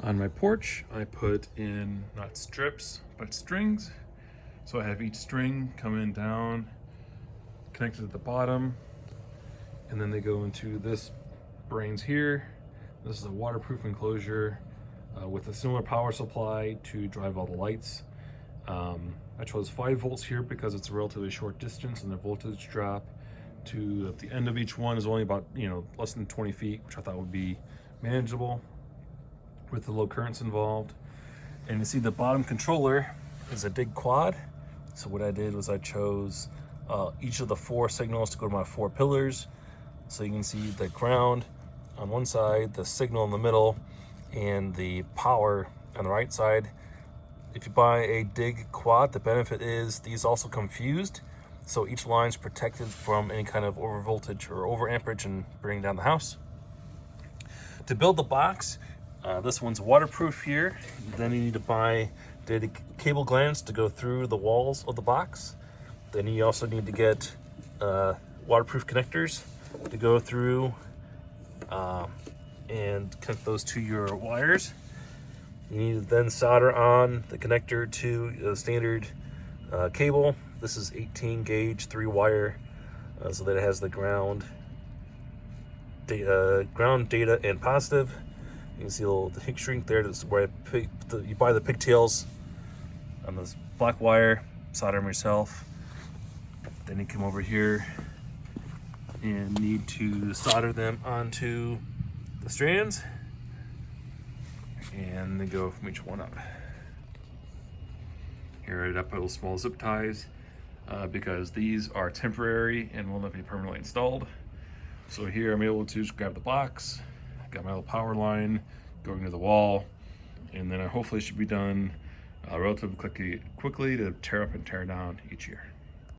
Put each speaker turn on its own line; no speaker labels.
On my porch, I put in not strips, but strings. So I have each string coming down, connected at the bottom, and then they go into this brains here. This is a waterproof enclosure with a similar power supply to drive all the lights. I chose 5 volts here because it's a relatively short distance, and the voltage drop to at the end of each one is only about, less than 20 feet, which I thought would be manageable with the low currents involved. And you see the bottom controller is a big quad. So what I did was I chose each of the 4 signals to go to my 4 pillars. So you can see the ground on one side, the signal in the middle, and the power on the right side. If you buy a dig quad, the benefit is these also come fused, so each line is protected from any kind of over voltage or over amperage and burning down the house. To build the box, this one's waterproof here. Then you need to buy the cable glands to go through the walls of the box. Then you also need to get waterproof connectors to go through and connect those to your wires. You need to then solder on the connector to the standard cable. This is 18 gauge 3-wire, so that it has the ground data and positive. You can see the heat shrink there. That's where you buy the pigtails on this black wire, solder them yourself. Then you come over here and need to solder them onto the strands, and then go from each one up. Here I put little small zip ties because these are temporary and will not be permanently installed. So here I'm able to just grab the box, got my little power line going to the wall, and then I hopefully should be done relatively quickly to tear up and tear down each year.